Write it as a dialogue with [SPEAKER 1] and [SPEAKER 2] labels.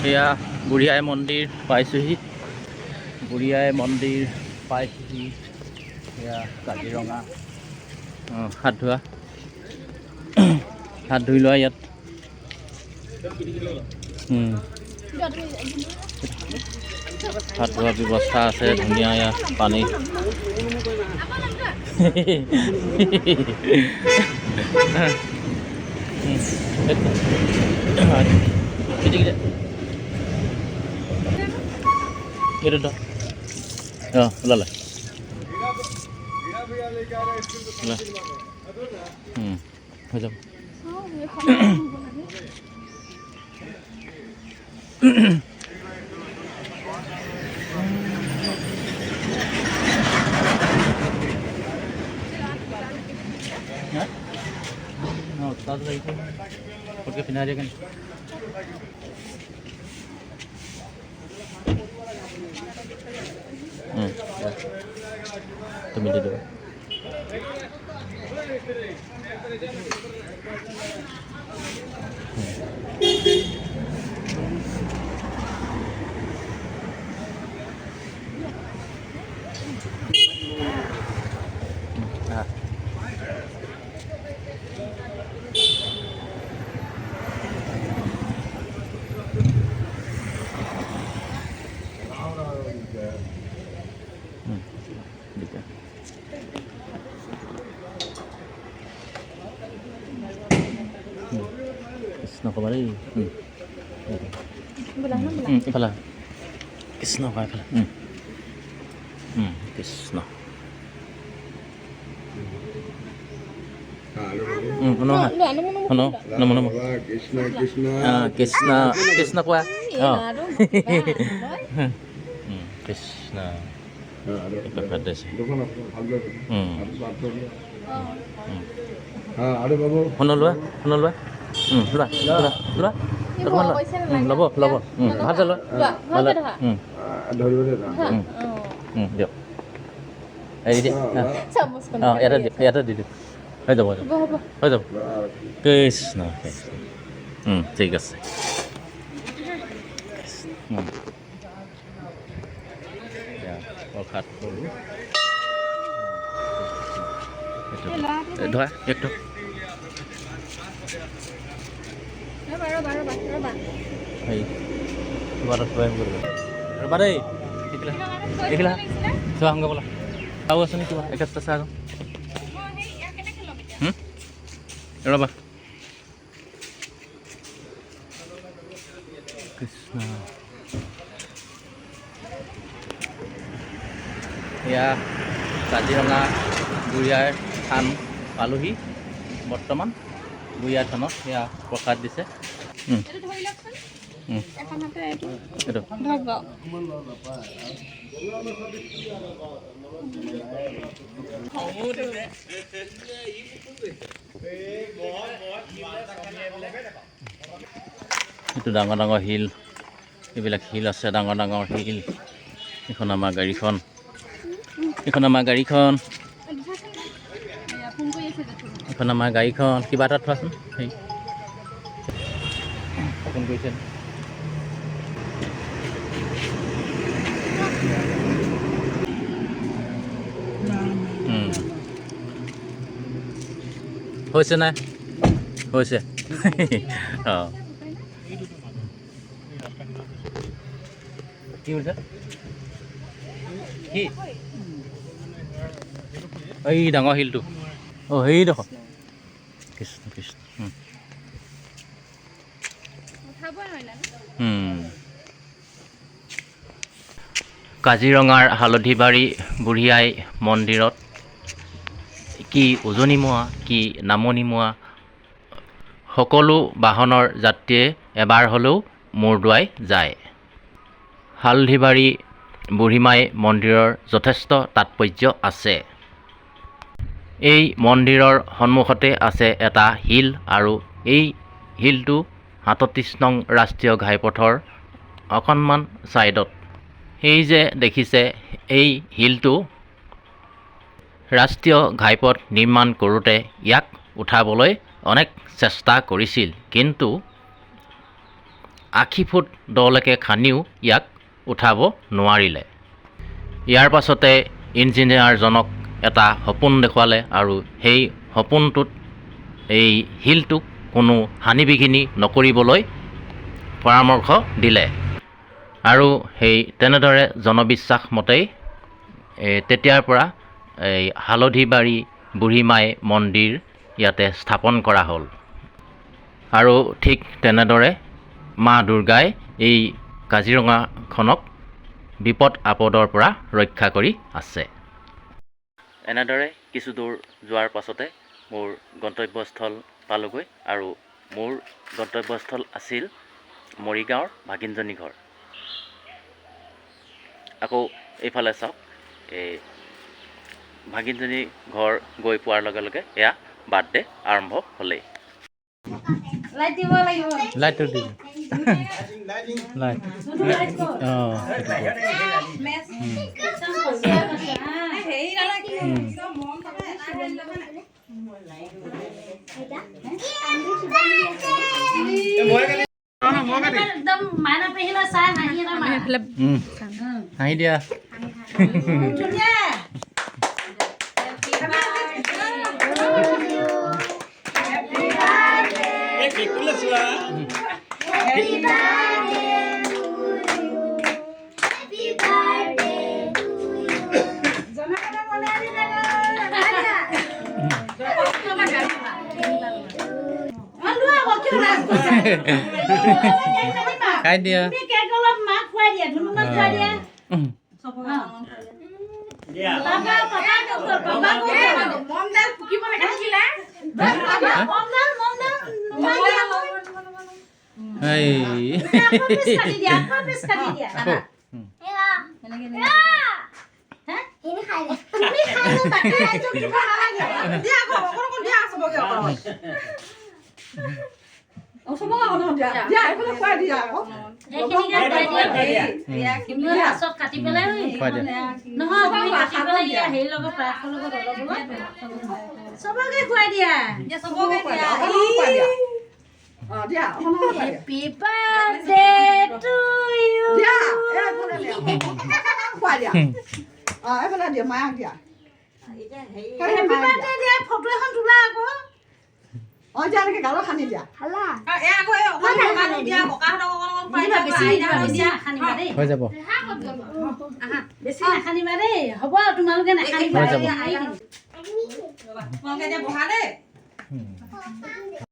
[SPEAKER 1] এয়া বুঢ়ী আই মন্দিৰ পাইছোঁহি। বুঢ়ী আই মন্দিৰ পাইছোঁহি। এয়া কাজিৰঙা হাত ধোৱা হাত ধুই লোৱা ইয়াত হাত ধোৱা ব্যৱস্থা আছে। ধুনীয়া ইয়াত পানী itu olah macam tahu lagi pakai pindah aja kan. Tunggu dulu. Kisna kembali. Belah. Kisna kembali. Kisna. Nama. Kisna kuah. Kisna. Honolua. Labo. Bhaja lo. Diok. Di. Ada di. Hai যাব। কৃষ্ণ ঠিক আছে। প্ৰসাদ কৰোঁ ধৰা একটু ৰবা দেই দেখিলা চোৱা সংগ বোলা আৰু আছে নি কিবা একেটা চাহ ৰবা কৃষ্ণ এয়া কাজিৰঙা বুঢ়ী আইৰ থান পালোহি বৰ্তমান। বুঢ়ী আই থানত এয়া প্ৰসাদ দিছে। এইটো ডাঙৰ ডাঙৰ শিল, এইবিলাক শিল আছে ডাঙৰ ডাঙৰ শিল। এইখন আমাৰ গাড়ীখন, এইখন আমাৰ গাড়ীখন, এইখন আমাৰ গাড়ীখন। কিবা এটা থোৱাচোন সেই ফোন কৰিছে। হৈছে নাই হৈছে অঁ কি হৈছে কি এই ডাঙৰ শিলটো অঁ সেইডোখৰ কৃষ্ণ কৃষ্ণ কাজিৰঙাৰ হালধিবাৰী বুঢ়ী আই মন্দিৰত কি উজনিমুৱা কি নামনিমুৱা সকলো বাহনৰ যাত্ৰীয়ে এবাৰ হ'লেও মূৰ দোৱাই যায়। হালধিবাৰী বুঢ়ীমাই মন্দিৰৰ যথেষ্ট তাৎপৰ্য আছে। এই মন্দিৰৰ সন্মুখতে আছে এটা শিল আৰু এই শিলটো ৩৭ নং ৰাষ্ট্ৰীয় ঘাইপথৰ অকণমান ছাইডত। এই যে দেখিছে এই শিলটো ৰাষ্ট্ৰীয় ঘাইপথ নিৰ্মাণ কৰোঁতে ইয়াক উঠাবলৈ অনেক চেষ্টা কৰিছিল, কিন্তু 80 ফুট দলৈকে খান্দিও ইয়াক উঠাব নোৱাৰিলে। ইয়াৰ পাছতে ইঞ্জিনিয়াৰজনক এটা সপোন দেখুৱালে আৰু সেই সপোনটোত এই শিলটোক কোনো হানি বিঘিনি নকৰিবলৈ পৰামৰ্শ দিলে আৰু সেই তেনেদৰে জনবিশ্বাস মতেই তেতিয়াৰ পৰা এই হালধিবাৰী বুঢ়ীমাই মন্দিৰ ইয়াতে স্থাপন কৰা হ'ল আৰু ঠিক তেনেদৰে মা দুৰ্গাই এই কাজিৰঙাখনক বিপদ আপদৰ পৰা ৰক্ষা কৰি আছে। এনেদৰে কিছু দূৰ যোৱাৰ পাছতে মোৰ গন্তব্যস্থল পালোগৈ আৰু মোৰ গন্তব্যস্থল আছিল মৰিগাঁৱৰ ভাগিনজনী ঘৰ। আকৌ এইফালে চাওক, এই ভাগিনজনী ঘৰ গৈ পোৱাৰ লগে লগে এয়া বাৰ্থডে আৰম্ভ হ'লেই। লাইটটো দি লাইট হাঁহি দিয়া। খাই দিয়া। হৈ যাব। বেছি নাখানিবা দেই, হ'ব তোমালোকে নাখানিবা।